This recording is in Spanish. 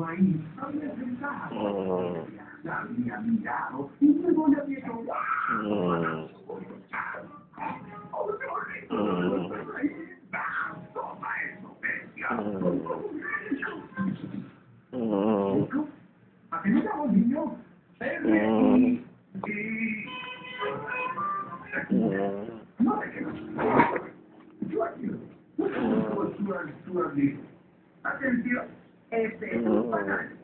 ahí, había sentado. La había mirado y luego le había hecho toma eso, bestia. ¿A qué no estamos, niño? No, es que no. Yo aquí. Atención, este es un banal.